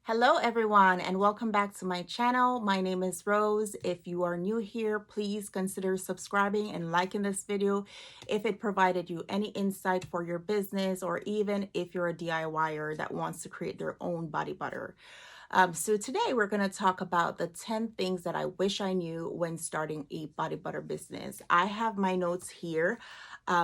Hello everyone and welcome back to my channel. My name is Rose. If you are new here, please consider subscribing and liking this video if it provided you any insight for your business, or even if you're a DIYer that wants to create their own body butter. So today we're going to talk about the 10 things that I wish I knew when starting a body butter business. I have my notes here.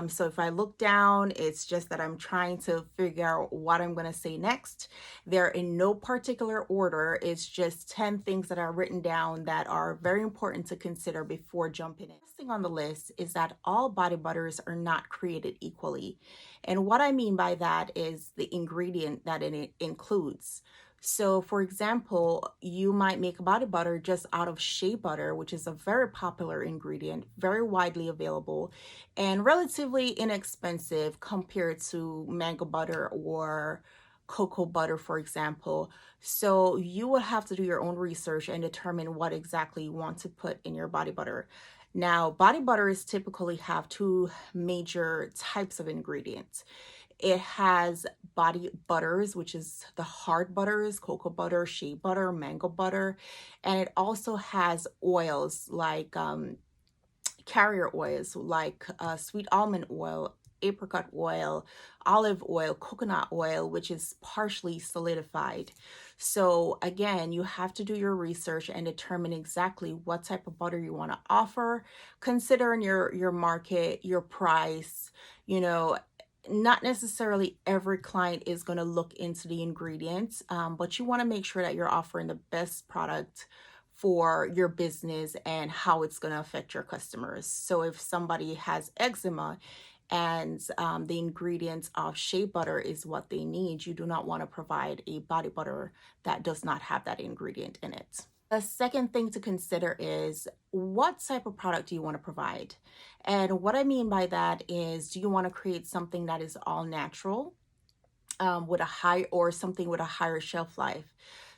So if I look down, it's just that I'm trying to figure out what I'm going to say next. They're in no particular order. It's just 10 things that are written down that are very important to consider before jumping in. First thing on the list is that all body butters are not created equally. And what I mean by that is the ingredient that it includes. So for example, you might make a body butter just out of shea butter, which is a very popular ingredient, very widely available, and relatively inexpensive compared to mango butter or cocoa butter, for example. So you will have to do your own research and determine what exactly you want to put in your body butter. Now, body butters typically have two major types of ingredients. It has body butters, which is the hard butters, cocoa butter, shea butter, mango butter. And it also has oils like carrier oils like sweet almond oil, apricot oil, olive oil, coconut oil, which is partially solidified. So again, you have to do your research and determine exactly what type of butter you want to offer, considering your market, your price, you know. Not necessarily every client is going to look into the ingredients, but you want to make sure that you're offering the best product for your business and how it's going to affect your customers. So if somebody has eczema and the ingredients of shea butter is what they need, you do not want to provide a body butter that does not have that ingredient in it. The second thing to consider is what type of product do you want to provide? And what I mean by that is, do you want to create something that is all natural with a high, or something with a higher shelf life?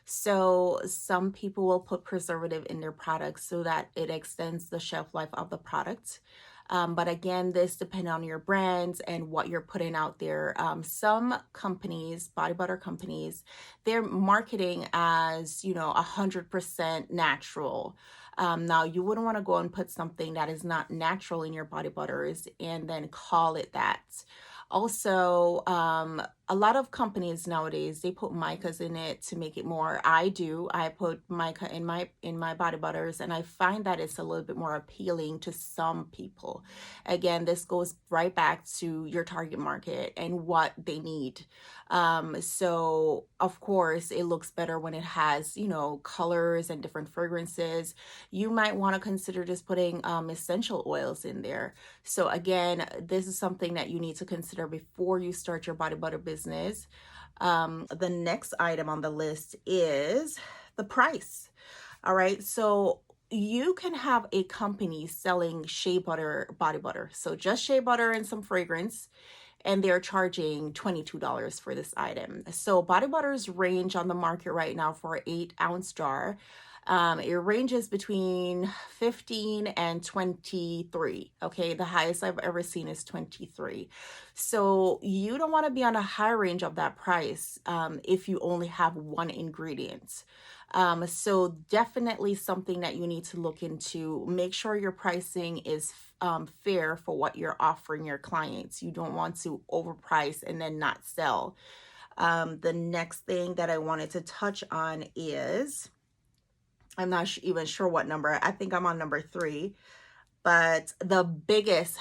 So some people will put preservative in their products so that it extends the shelf life of the product. But again, this depends on your brands and what you're putting out there. Some companies, body butter companies, they're marketing as, 100% natural. Now, you wouldn't want to go and put something that is not natural in your body butters and then call it that. Also, a lot of companies nowadays, they put micas in it to make it more. I put mica in my body butters, and I find that it's a little bit more appealing to some people. Again, this goes right back to your target market and what they need. So of course it looks better when it has, colors and different fragrances. You might want to consider just putting essential oils in there. So again, this is something that you need to consider before you start your body butter business. The next item on the list is the price. All right, so you can have a company selling shea butter, body butter, so just shea butter and some fragrance, and they're charging $22 for this item. So body butters range on the market right now for an 8-ounce jar. It ranges between 15 and 23. Okay, the highest I've ever seen is 23. So you don't want to be on a high range of that price if you only have one ingredient. So definitely something that you need to look into. Make sure your pricing is fair for what you're offering your clients. You don't want to overprice and then not sell. The next thing that I wanted to touch on is, I'm not even sure what number. I think I'm on number 3. But the biggest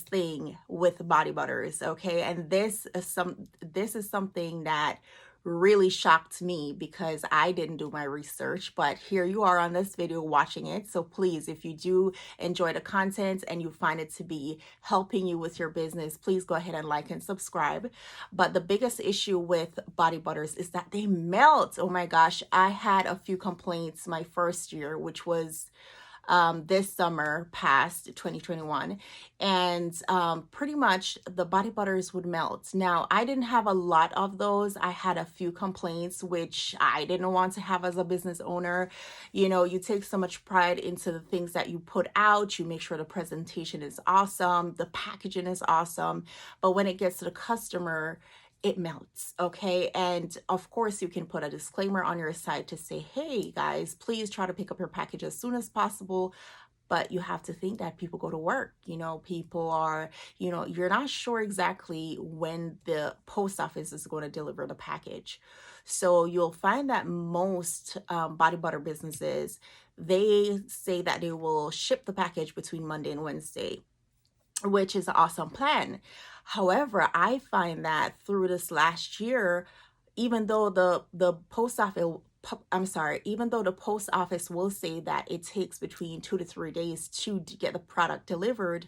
thing with body butters, okay, and this is something that really shocked me because I didn't do my research, but here you are on this video watching it. So please, if you do enjoy the content and you find it to be helping you with your business, please go ahead and like and subscribe. But the biggest issue with body butters is that they melt. Oh my gosh, I had a few complaints my first year, which was this summer past 2021, and pretty much the body butters would melt. Now, I didn't have a lot of those. I had a few complaints, which I didn't want to have as a business owner. You know, you take so much pride into the things that you put out. You make sure the presentation is awesome, the packaging is awesome, but when it gets to the customer, it melts. Okay. And of course, you can put a disclaimer on your site to say, hey guys, please try to pick up your package as soon as possible. But you have to think that people go to work. You know, people are, you know, you're not sure exactly when the post office is going to deliver the package. So you'll find that most body butter businesses, they say that they will ship the package between Monday and Wednesday, which is an awesome plan. However, I find that through this last year, even though the post office even though the post office will say that it takes between 2 to 3 days to get the product delivered,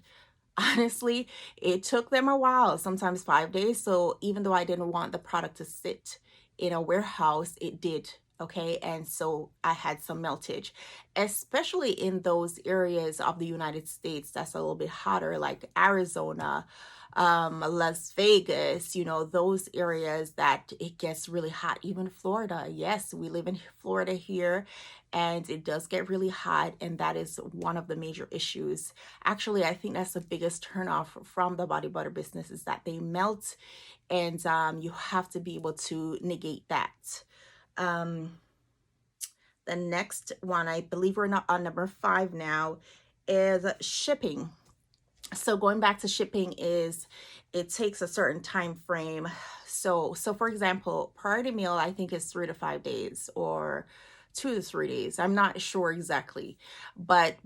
honestly, it took them a while, sometimes 5 days. So even though I didn't want the product to sit in a warehouse, it did. Okay. And so I had some meltage, especially in those areas of the United States that's a little bit hotter, like Arizona, Las Vegas, you know, those areas that it gets really hot, even Florida. Yes, we live in Florida here, and it does get really hot, and that is one of the major issues. Actually, I think that's the biggest turnoff from the body butter business, is that they melt, and you have to be able to negate that. Um, the next one, I believe we're not on number 5 now, is shipping. So going back to shipping, is it takes a certain time frame. So for example, priority meal, I think is 3 to 5 days, or 2 to 3 days. I'm not sure exactly, but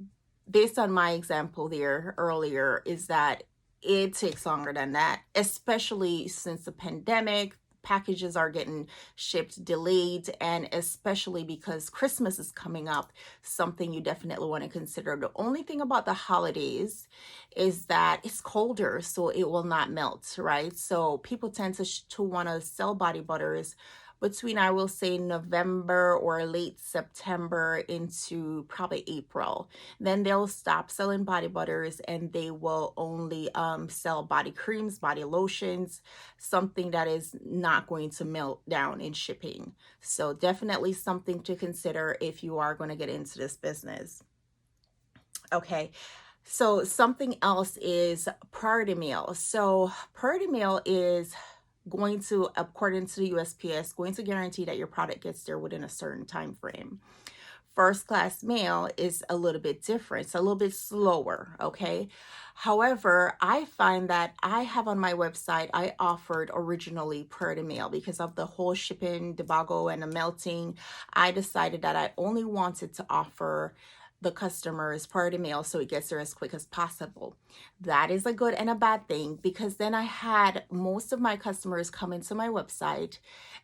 based on my example there earlier, is that it takes longer than that, especially since the pandemic. Packages are getting shipped delayed, and especially because Christmas is coming up, something you definitely want to consider. The only thing about the holidays is that it's colder, so it will not melt, right? So people tend to want to sell body butters between, I will say, November or late September into probably April. Then they'll stop selling body butters, and they will only sell body creams, body lotions, something that is not going to melt down in shipping. So definitely something to consider if you are going to get into this business. Okay. So something else is priority mail. So priority mail is going to, according to the USPS, going to guarantee that your product gets there within a certain time frame. First class mail is a little bit different. It's a little bit slower, okay? However, I find that I have on my website, I offered originally priority mail because of the whole shipping debacle and the melting. I decided that I only wanted to offer the customers priority mail so it gets there as quick as possible. That is a good and a bad thing, because then I had most of my customers come into my website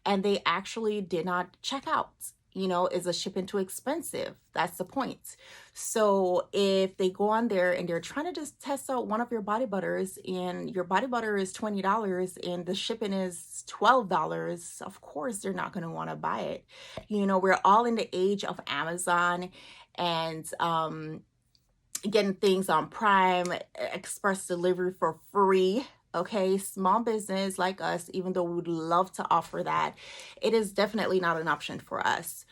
and they actually did not check out. You know, is the shipping too expensive? That's the point. So if they go on there and they're trying to just test out one of your body butters, and your body butter is $20 and the shipping is $12, of course they're not going to want to buy it. You know, we're all in the age of Amazon and getting things on Prime, express delivery for free. Okay, small business like us, even though we would love to offer that, it is definitely not an option for us.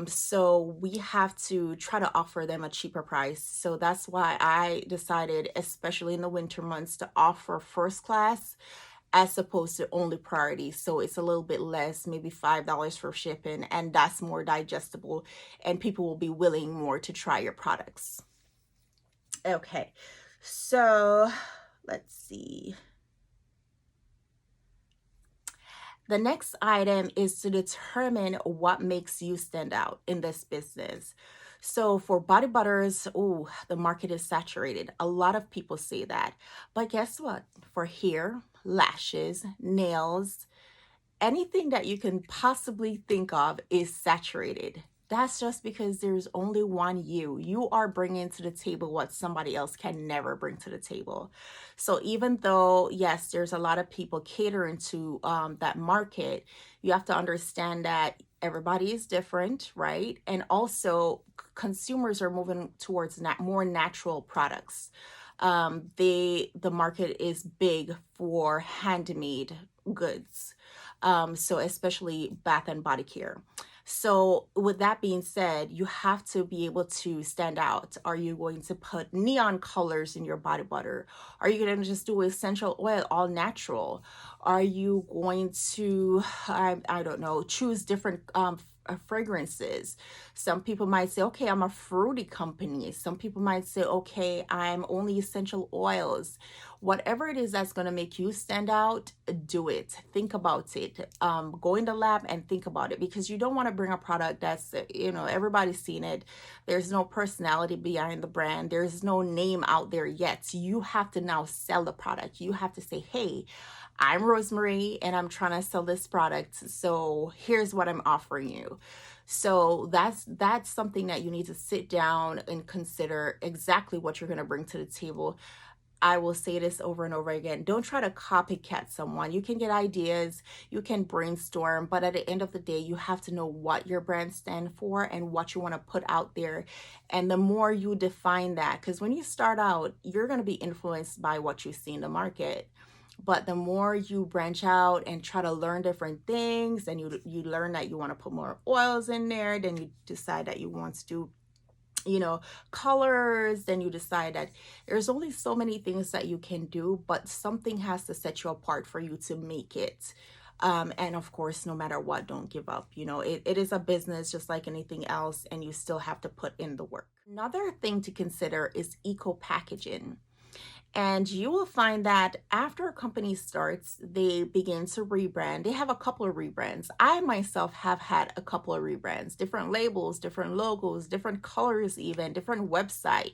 So we have to try to offer them a cheaper price. So that's why I decided, especially in the winter months, to offer first class as opposed to only priority. So it's a little bit less, maybe $5 for shipping, and that's more digestible, and people will be willing more to try your products. Okay, so let's see. The next item is to determine what makes you stand out in this business. So for body butters, oh, the market is saturated. A lot of people say that. But guess what? For hair, lashes, nails, anything that you can possibly think of is saturated. That's just because there's only one you. You are bringing to the table what somebody else can never bring to the table. So even though, yes, there's a lot of people catering to that market, you have to understand that everybody is different, right? And also consumers are moving towards more natural products. The market is big for handmade goods, so especially bath and body care. So with that being said, you have to be able to stand out. Are you going to put neon colors in your body butter? Are you going to just do essential oil, all natural? Are you going to, I don't know, choose different fragrances? Some people might say, okay, I'm a fruity company. Some people might say, okay, I'm only essential oils. Whatever it is that's going to make you stand out, do it. Think about it. Go in the lab and think about it, because you don't want to bring a product that's, everybody's seen it. There's no personality behind the brand. There's no name out there yet. You have to now sell the product. You have to say, hey, I'm Rosemary and I'm trying to sell this product. So here's what I'm offering you. So that's something that you need to sit down and consider exactly what you're going to bring to the table. I will say this over and over again. Don't try to copycat someone. You can get ideas, you can brainstorm, but at the end of the day, you have to know what your brand stands for and what you want to put out there. And the more you define that, because when you start out, you're going to be influenced by what you see in the market. But the more you branch out and try to learn different things, and you learn that you want to put more oils in there, then you decide that you want to do colors, then you decide that there's only so many things that you can do, but something has to set you apart for you to make it. And of course, no matter what, don't give up. It is a business just like anything else, and you still have to put in the work. Another thing to consider is eco packaging. And you will find that after a company starts, they begin to rebrand. They have a couple of rebrands. I myself have had a couple of rebrands, different labels, different logos, different colors, even different website.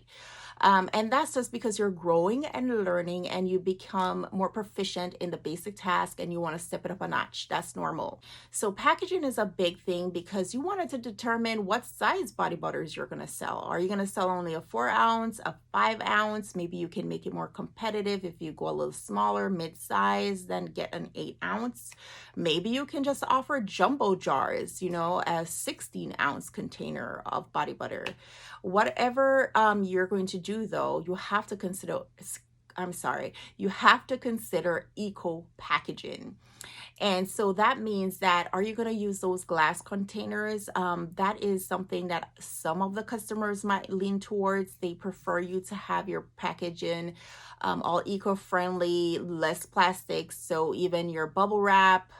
And that's just because you're growing and learning, and you become more proficient in the basic task and you want to step it up a notch. That's normal. So packaging is a big thing, because you wanted to determine what size body butters you're going to sell. Are you going to sell only a 4-ounce, a 5-ounce? Maybe you can make it more competitive if you go a little smaller, mid-size, then get an 8-ounce. Maybe you can just offer jumbo jars, a 16-ounce container of body butter. Whatever you're going to do, though, you have to consider eco packaging. And so that means that, are you going to use those glass containers? That is something that some of the customers might lean towards. They prefer you to have your packaging all eco-friendly, less plastics. So even your bubble wrap,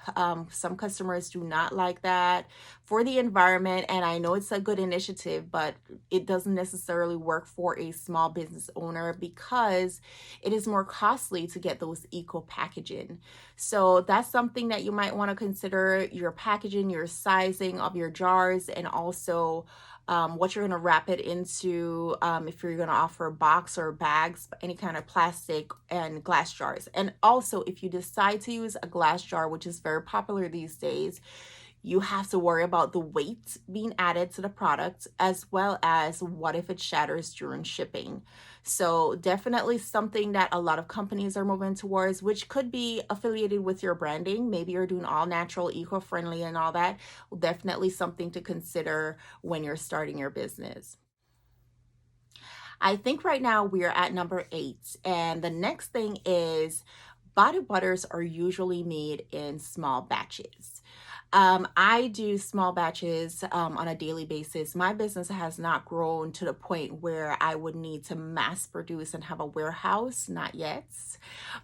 some customers do not like that for the environment. And I know it's a good initiative, but it doesn't necessarily work for a small business owner, because it is more costly to get those eco packaging. So that's something that you might want to consider: your packaging, your sizing of your jars, and also what you're going to wrap it into, if you're going to offer a box or bags, any kind of plastic and glass jars. And also, if you decide to use a glass jar, which is very popular these days, you have to worry about the weight being added to the product, as well as what if it shatters during shipping. So definitely something that a lot of companies are moving towards, which could be affiliated with your branding. Maybe you're doing all natural, eco-friendly and all that. Definitely something to consider when you're starting your business. I think right now we are at number 8. And the next thing is, body butters are usually made in small batches. I do small batches on a daily basis. My business has not grown to the point where I would need to mass produce and have a warehouse, not yet,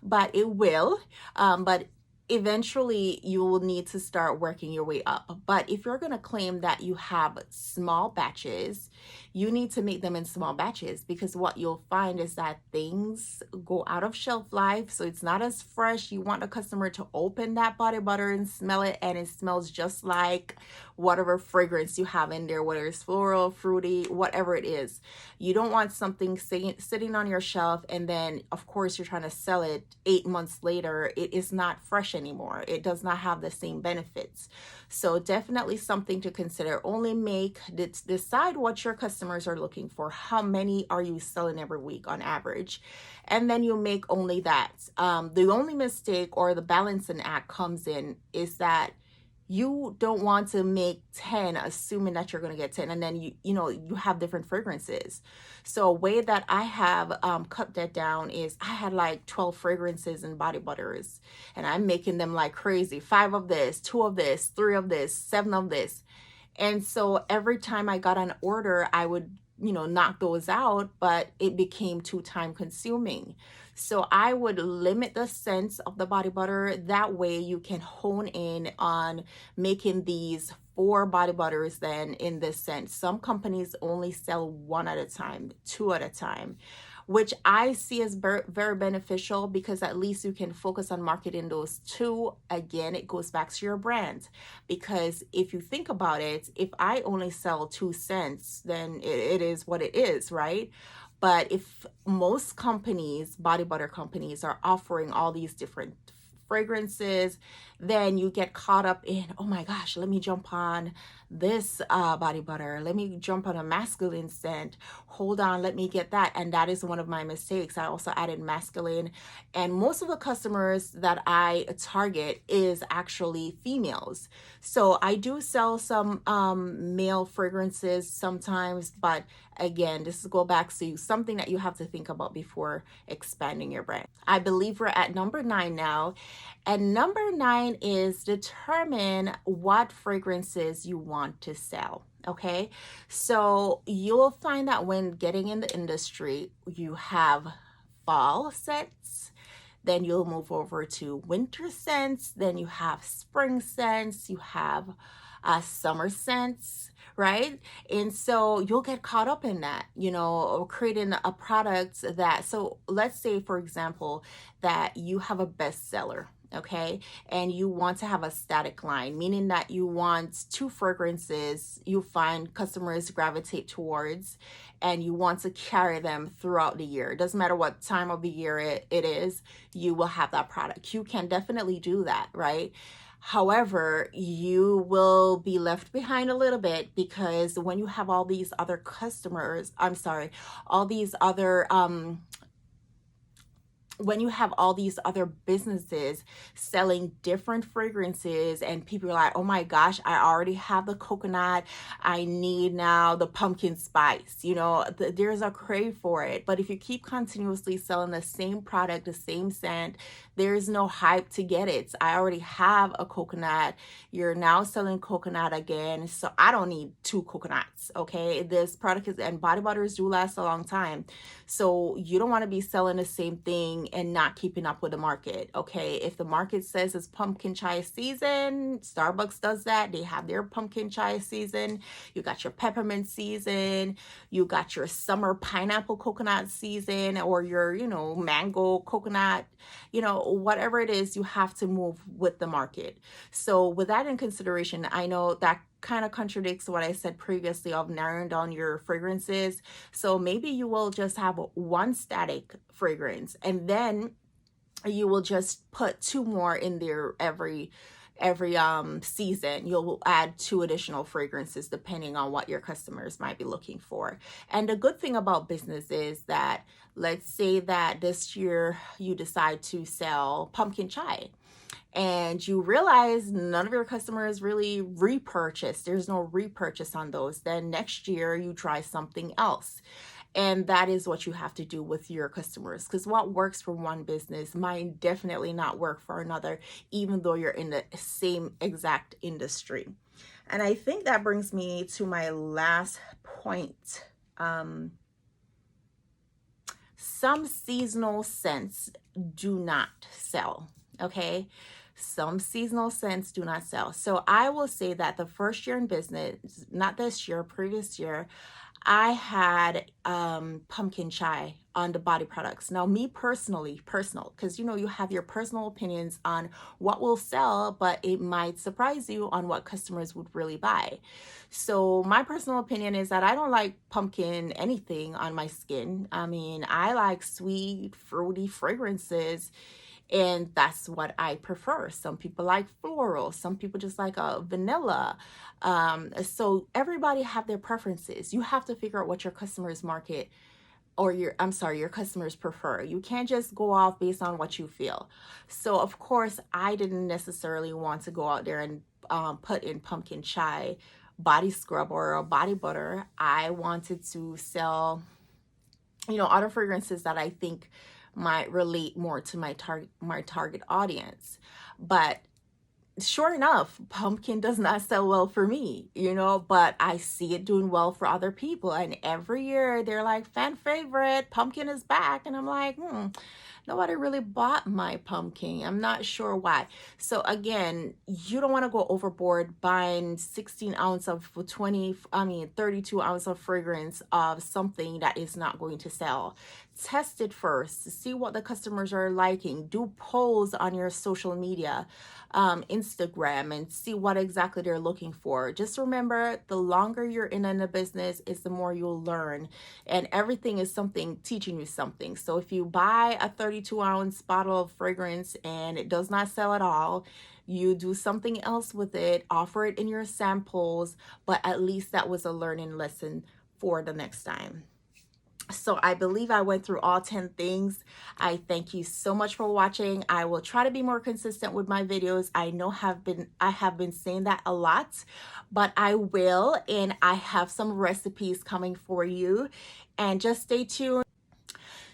but it will. But eventually you will need to start working your way up. But if you're going to claim that you have small batches, you need to make them in small batches, because what you'll find is that things go out of shelf life. So it's not as fresh. You want a customer to open that body butter and smell it, and it smells just like whatever fragrance you have in there, whether it's floral, fruity, whatever it is. You don't want something sitting on your shelf, and then of course you're trying to sell it 8 months later. It is not fresh anymore. It does not have the same benefits. So definitely something to consider. Only decide what your customers are looking for. How many are you selling every week on average? And then you make only that. The only mistake or the balancing act comes in is that You don't want to make 10 assuming that you're going to get 10, and then you have different fragrances. So a way that I have cut that down is I had like 12 fragrances and body butters, and I'm making them like crazy. 5 of this, 2 of this, 3 of this, 7 of this. And so every time I got an order, I would, knock those out, but it became too time consuming. So I would limit the scents of the body butter. That way you can hone in on making these 4 body butters then in this scent. Some companies only sell 1 at a time, 2 at a time, which I see as very beneficial, because at least you can focus on marketing those 2. Again, it goes back to your brand, because if you think about it, if I only sell 2 cents, then it is what it is, right? But if most companies, body butter companies, are offering all these different fragrances, then you get caught up in, oh my gosh, let me jump on this body butter, let me jump on a masculine scent, hold on, let me get that. And that is one of my mistakes. I also added masculine, and most of the customers that I target is actually females. So I do sell some male fragrances sometimes, but again, this is go back to something that you have to think about before expanding your brand. I believe we're at number 9 now. And number 9 is determine what fragrances you want to sell. Okay. So you'll find that when getting in the industry, you have fall scents, then you'll move over to winter scents, then you have spring scents, you have summer scents, right? And so you'll get caught up in that, creating a product that, so let's say, for example, that you have a bestseller. Okay. And you want to have a static line, meaning that you want 2 fragrances you find customers gravitate towards, and you want to carry them throughout the year. It doesn't matter what time of the year it is, you will have that product. You can definitely do that, right? However, you will be left behind a little bit, because when you have all these other customers, all these other when you have all these other businesses selling different fragrances, and people are like, oh my gosh, I already have the coconut, I need now the pumpkin spice, there's a crave for it. But if you keep continuously selling the same product, the same scent, there's no hype to get it. I already have a coconut, you're now selling coconut again, so I don't need 2 coconuts. Okay, this product is, and body butters do last a long time, so you don't want to be selling the same thing and not keeping up with the market. Okay, if the market says it's pumpkin chai season, Starbucks does that. They have their pumpkin chai season. You got your peppermint season, you got your summer pineapple coconut season, or your mango coconut, whatever it is, you have to move with the market. So with that in consideration, I know that kind of contradicts what I said previously of narrowing down your fragrances. So maybe you will just have 1 static fragrance, and then you will just put 2 more in there every season. You'll add 2 additional fragrances depending on what your customers might be looking for. And the good thing about business is that, let's say that this year you decide to sell pumpkin chai, and you realize none of your customers really repurchase. There's no repurchase on those. Then next year you try something else. And that is what you have to do with your customers, because what works for one business might definitely not work for another, even though you're in the same exact industry. And I think that brings me to my last point. Some seasonal scents do not sell. Okay. Some seasonal scents do not sell. So I will say that the first year in business, not this year, previous year, I had pumpkin chai on the body products. Now, me personally, because you have your personal opinions on what will sell, but it might surprise you on what customers would really buy. So my personal opinion is that I don't like pumpkin anything on my skin. I mean, I like sweet, fruity fragrances, and that's what I prefer. Some people like floral, some people just like a vanilla. So everybody have their preferences. You have to figure out what your customers market or your customers prefer. You can't just go off based on what you feel. So of course, I didn't necessarily want to go out there and put in pumpkin chai body scrub or a body butter. I wanted to sell, other fragrances that I think might relate more to my target audience. But sure enough, pumpkin does not sell well for me, but I see it doing well for other people. And every year they're like, fan favorite, pumpkin is back. And I'm like, nobody really bought my pumpkin. I'm not sure why. So again, you don't want to go overboard buying 16 ounce of 32 ounce of fragrance of something that is not going to sell. Test it first, see what the customers are liking. Do polls on your social media, Instagram, and see what exactly they're looking for. Just remember, the longer you're in the business is the more you'll learn, and everything is something teaching you something. So if you buy a 32 ounce bottle of fragrance and it does not sell at all, you do something else with it, offer it in your samples, but at least that was a learning lesson for the next time. So I believe I went through all 10 things. I thank you so much for watching. I will try to be more consistent with my videos. I know I have been saying that a lot, but I will, and I have some recipes coming for you, and just stay tuned.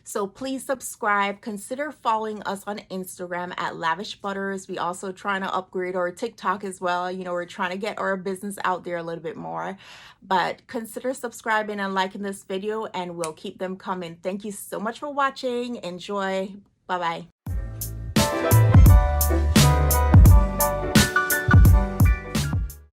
So please subscribe. Consider following us on Instagram at Lavish Butters. We also trying to upgrade our TikTok as well. We're trying to get our business out there a little bit more. But consider subscribing and liking this video, and we'll keep them coming. Thank you so much for watching. Enjoy. Bye-bye.